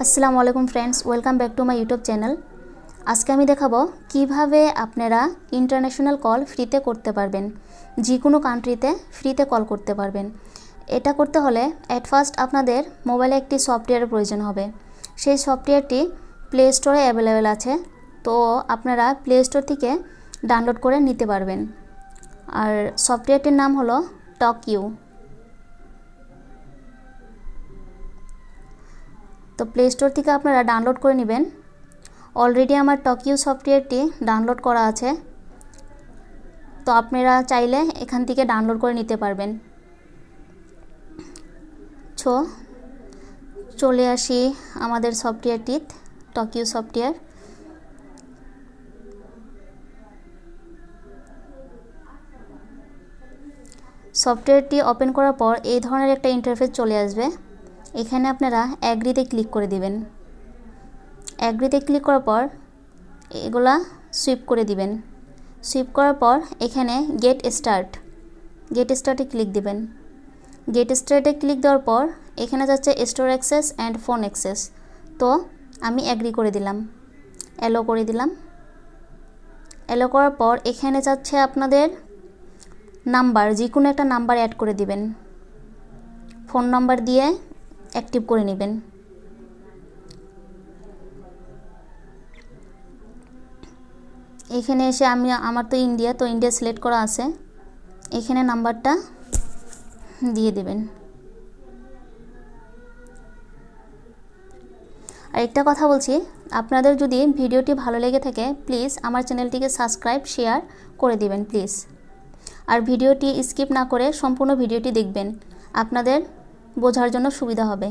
আসসালামু আলাইকুম friends, welcome back to my YouTube channel. আজকে আমি দেখাবো কিভাবে আপনারা ইন্টারন্যাশনাল কল ফ্রিতে করতে পারবেন, যে কোনো কান্ট্রিতে ফ্রিতে কল করতে পারবেন। এটা করতে হলে অ্যাট ফার্স্ট আপনাদের মোবাইলে একটি সফটওয়্যারের প্রয়োজন হবে। সেই সফটওয়্যারটি প্লে স্টোরে অ্যাভেলেবেল আছে, তো আপনারা প্লে স্টোর থেকে ডাউনলোড করে নিতে পারবেন। আর সফটওয়্যারটির নাম হলো টকিউ। তো প্লে স্টোর থেকে আপনারা ডাউনলোড করে নেবেন। অলরেডি আমার টকিউ সফটওয়্যারটি ডাউনলোড করা আছে, তো আপনারা চাইলে এখান থেকে ডাউনলোড করে নিতে পারবেন। চলে আসি আমাদের সফটওয়্যারটি, টকিউ সফটওয়্যার। সফটওয়্যারটি ওপেন করার পর এই ধরনের একটা ইন্টারফেস চলে আসবে। এখানে আপনারা অ্যাগ্রিতে ক্লিক করে দিবেন। অ্যাগ্রিতে ক্লিক করার পর এগুলা সুইপ করে দিবেন। সুইপ করার পর এখানে গেট স্টার্টে ক্লিক দিবেন। গেট স্টার্টে ক্লিক দেওয়ার পর এখানে যাচ্ছে store access and phone access, তো আমি অ্যাগ্রি করে দিলাম, অ্যালো করে দিলাম। অ্যালো করার পর এখানে যাচ্ছে আপনাদের নাম্বার, যে কোনো একটা নাম্বার অ্যাড করে দিবেন। ফোন নাম্বার দিয়ে অ্যাক্টিভ করে নেবেন। এখানে এসে আমার তো ইন্ডিয়া সিলেক্ট করা আছে, এখানে নাম্বারটা দিয়ে দেবেন। আর একটা কথা বলছি, আপনাদের যদি ভিডিওটি ভালো লেগে থাকে প্লিজ আমার চ্যানেলটিকে সাবস্ক্রাইব শেয়ার করে দিবেন প্লিজ। আর ভিডিওটি স্কিপ না করে সম্পূর্ণ ভিডিওটি দেখবেন, আপনাদের বোঝার জন্য সুবিধা হবে।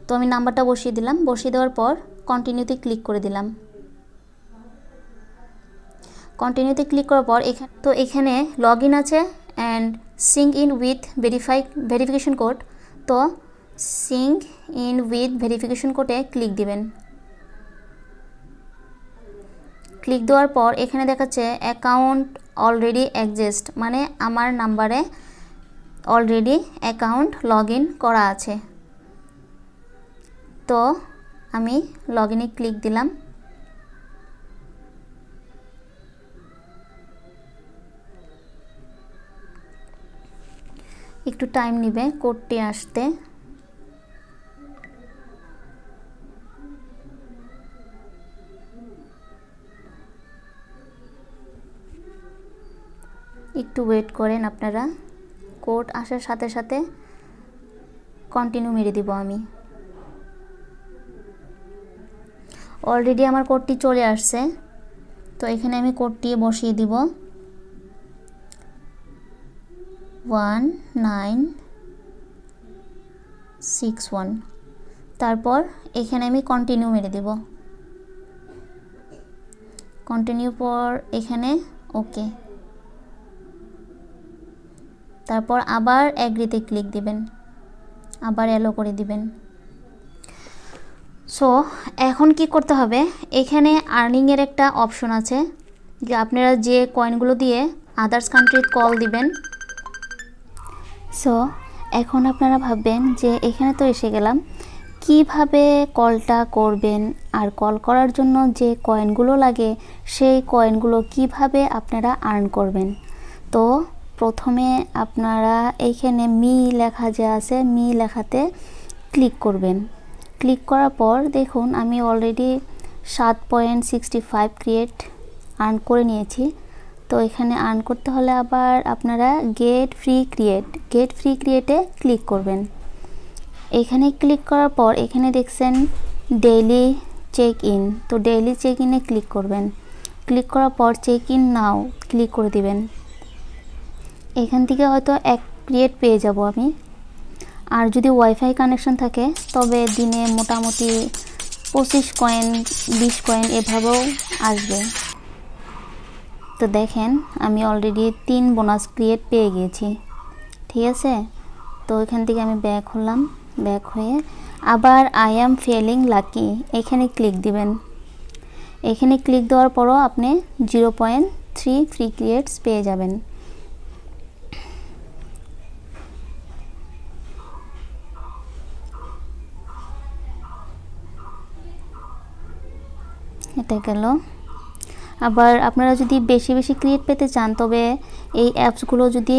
তো আমি নাম্বারটা বসিয়ে দিলাম। বসিয়ে দেওয়ার পর কন্টিনিউতে ক্লিক করে দিলাম। কন্টিনিউতে ক্লিক করার পর এখানে লগ ইন আছে and sing in with verification code, তো সিং ইন উইথ ভেরিফিকেশন কোডে ক্লিক দিবেন। ক্লিক দেওয়ার পর এখানে দেখাচ্ছে অ্যাকাউন্ট অলরেডি এক্সিস্ট, মানে আমার নাম্বারে অলরেডি অ্যাকাউন্ট লগ ইন করা আছে। তো আমি লগ ইনে ক্লিক দিলাম। একটু টাইম নেবে কোডটি আসতে। একটু ওয়েট করেন আপনারা। কোড আসার সাথে সাথে কন্টিনিউ মেরে দিব আমি। অলরেডি আমার কোডটি চলে আসছে, তো এখানে আমি কোডটি বসিয়ে দিব 1961। তারপর এখানে আমি কন্টিনিউ মেরে দেব। কন্টিনিউ পর এখানে ওকে, তারপর আবার অ্যাগ্রিতে ক্লিক দিবেন, আবার অ্যালো করে দিবেন। সো এখন কি করতে হবে, এখানে আর্নিংয়ের একটা অপশন আছে, যে আপনারা যে কয়েনগুলো দিয়ে আদার্স কান্ট্রিতে কল দিবেন। সো এখন আপনারা ভাববেন যে এখানে তো এসে গেলাম, কিভাবে কলটা করবেন, আর কল করার জন্য যে কয়েনগুলো লাগে সেই কয়েনগুলো কিভাবে আপনারা আর্ন করবেন। তো প্রথমে আপনারা এইখানে মি লেখা যে আছে, মি লেখাতে ক্লিক করবেন। ক্লিক করার পর দেখুন আমি অলরেডি 7.65 ক্রিয়েট আর্ন করে নিয়েছি। তো এখানে আর্ন করতে হলে আবার আপনারা গেট ফ্রি ক্রিয়েটে ক্লিক করবেন। এখানে ক্লিক করার পর এখানে দেখছেন ডেইলি চেক ইন, তো ডেইলি চেক ইনে ক্লিক করবেন। ক্লিক করার পর চেক ইন নাও ক্লিক করে দিবেন। এখান থেকে হয়তো 1 ক্রিয়েট পেয়ে যাব আমি। আর যদি ওয়াইফাই কানেকশন থাকে তবে দিনে মোটামুটি 25 কয়েন 20 কয়েন এভাবেও আসবে। তো দেখেন আমি অলরেডি 3 বোনাস ক্রিয়েট পেয়ে গিয়েছি, ঠিক আছে। তো এখান থেকে আমি ব্যাক হলাম। ব্যাক হয়ে আবার আই অ্যাম ফিলিং লাকি এখানে ক্লিক দিবেন। এখানে ক্লিক দেওয়ার পরও আপনি 0.3 ফ্রি ক্রিয়েটস পেয়ে যাবেন। এটা গেল। আবার আপনারা যদি বেশি বেশি ক্রিয়েট পেতে চান তবে এই অ্যাপসগুলো যদি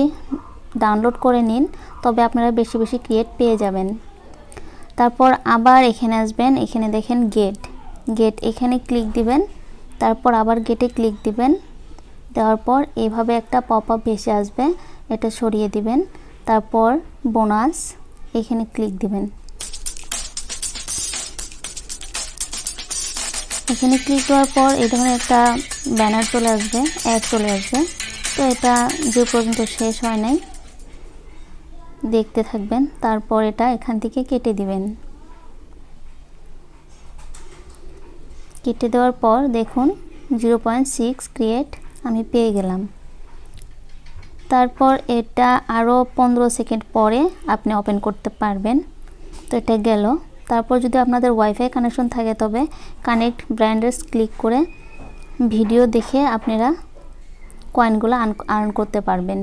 ডাউনলোড করে নিন তবে আপনারা বেশি বেশি ক্রিয়েট পেয়ে যাবেন। তারপর আবার এখানে আসবেন, এখানে দেখেন গেট এখানে ক্লিক দিবেন, তারপর আবার গেটে ক্লিক দিবেন। দেওয়ার পর এইভাবে একটা পপআপ ভেসে আসবে, এটা সরিয়ে দিবেন। তারপর বোনাস এখানে ক্লিক দিবেন। এখানে ক্লিক দেওয়ার পর এই ধরনের একটা ব্যানার চলে আসবে, অ্যাড চলে আসবে। তো এটা যে পর্যন্ত শেষ হয় নাই দেখতে থাকবেন। তারপর এটা এখান থেকে কেটে দিবেন। কেটে দেওয়ার পর দেখুন 0.6 ক্রিয়েট আমি পেয়ে গেলাম। তারপর এটা আরও 15 সেকেন্ড পরে আপনি ওপেন করতে পারবেন। তো এটা গেল। তারপর যদি আপনাদের ওয়াইফাই কানেকশন থাকে তবে কানেক্ট ব্র্যান্ডেস ক্লিক করে ভিডিও দেখে আপনারা কয়েনগুলো আর্ন করতে পারবেন।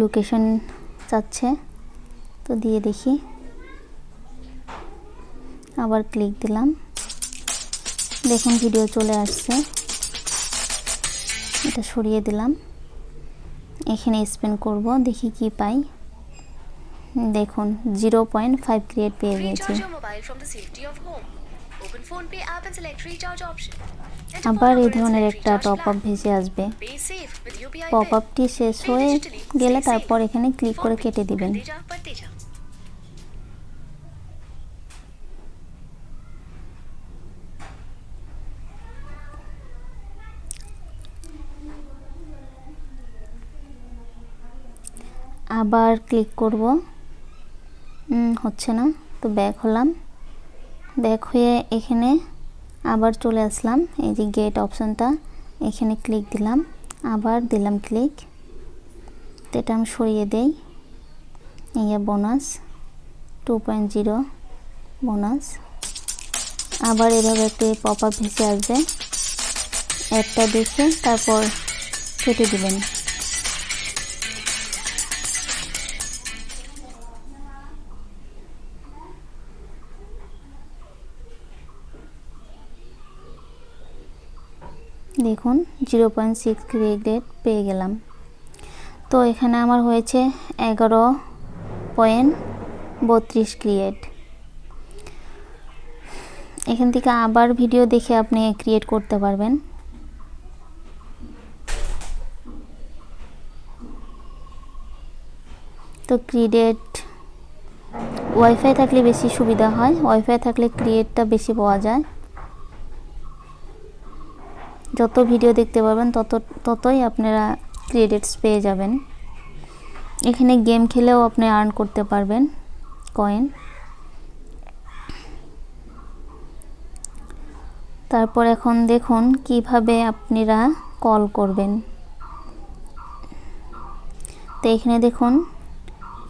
লোকেশন চাচ্ছে, তো দিয়ে দেখি। আবার ক্লিক দিলাম, দেখুন ভিডিও চলে আসছে। এটা সরিয়ে দিলাম, এখানে স্পেন করব, দেখি কি পাই। দেখুন 0.5 ক্রিয়েট পেয়ে গেছি। আবার এই ধরনের একটা টপ আপ ভেসে আসবে। পপ আপটি শেষ হয়ে গেলে তারপর এখানে ক্লিক করে কেটে দিবেন। আবার ক্লিক করব, হচ্ছে না, তো ব্যাক হলাম। ব্যাক হয়ে এখানে আবার চলে আসলাম, এই যে গেট অপশনটা, এখানে ক্লিক দিলাম, আবার দিলাম ক্লিক। তো এটা আমি সরিয়ে দেই। এই বোনাস 2.0 বোনাস। আবার এভাবে একটি পপ আপ ভেসে আসবে, একটা দেখে তারপর কেটে দিবেন। দেখুন 0.6 ক্রিয়েট পেয়ে গেলাম। তো এখানে আমার হয়েছে 11.32 ক্রিয়েট। এখান থেকে আবার ভিডিও দেখে আপনি ক্রিয়েট করতে পারবেন। তো ক্রিয়েট ওয়াইফাই থাকলে বেশি সুবিধা হয়, ওয়াইফাই থাকলে ক্রিয়েটটা বেশি পাওয়া যায়। যত ভিডিও দেখতে পারবেন ততই আপনারা ক্রেডিটস পেয়ে যাবেন। এখানে গেম খেলেও আপনি আর্ন করতে পারবেন কয়েন। তারপর এখন দেখুন কিভাবে আপনারা কল করবেন। তো এখানে দেখুন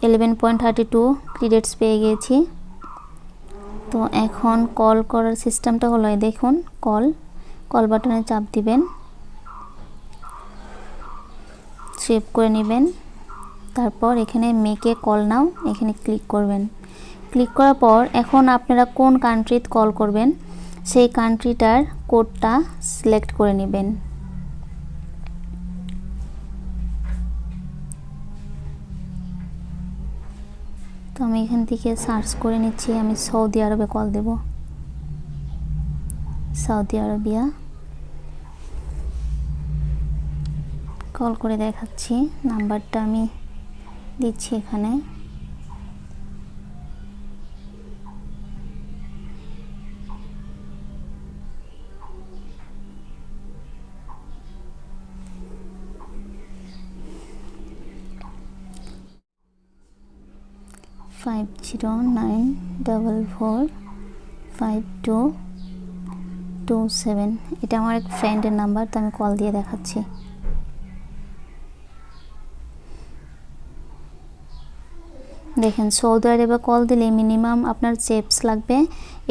11.32 ক্রেডিটস পেয়ে গেছি। তো এখন কল করার সিস্টেমটা হলো, দেখুন কল বাটনে চাপ দিবেন, সেভ করে নেবেন। তারপর এখানে মেকে কল নাও এখানে ক্লিক করবেন। ক্লিক করার পর এখন আপনারা কোন কান্ট্রিতে কল করবেন সেই কান্ট্রিটার কোডটা সিলেক্ট করে নেবেন। তো আমি এখান থেকে সার্চ করে নিচ্ছি, আমি সৌদি আরবে কল দেব, সৌদি আরবিয়া। কল করে দেখাচ্ছি, নাম্বারটা আমি দিচ্ছি এখানে। ফাইভ 09445227। এটা আমার এক ফ্রেন্ডের নাম্বার, তো আমি কল দিয়ে দেখাচ্ছি। দেখেন সৌদি আরবে কল দিলে মিনিমাম আপনার চেপস লাগবে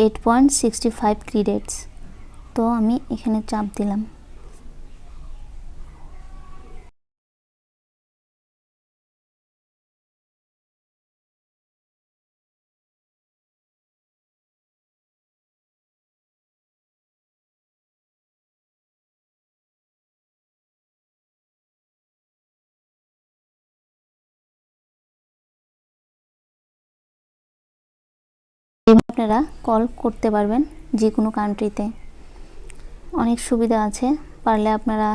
8.65 ক্রেডিটস। তো আমি এখানে চাপ দিলাম। আপনারা কল করতে পারবেন যে কোনো কান্ট্রিতে। অনেক সুবিধা আছে, পারলে আপনারা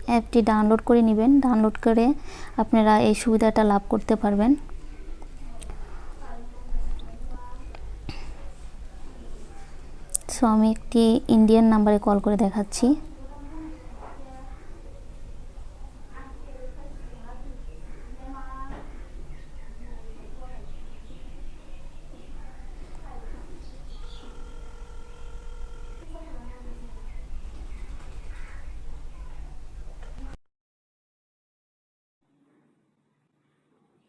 অ্যাপটি ডাউনলোড করে নেবেন, ডাউনলোড করে আপনারা এই সুবিধাটা লাভ করতে পারবেন। সো আমি একটি ইন্ডিয়ান নাম্বারে কল করে দেখাচ্ছি।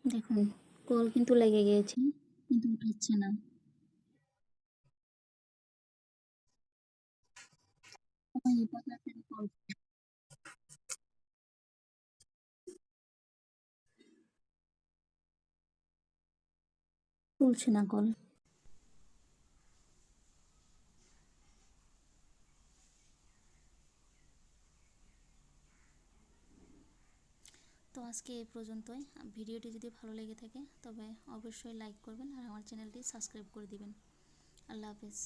দেখুন কল কিন্তু লেগে গিয়েছে, কিন্তু উঠাচ্ছে না। কল তুলছে না কল। তো আজকে এই পর্যন্তই। ভিডিওটি যদি ভালো লেগে থাকে তবে অবশ্যই লাইক করবেন আর আমার চ্যানেলটি সাবস্ক্রাইব করে দিবেন। আল্লাহ হাফেজ।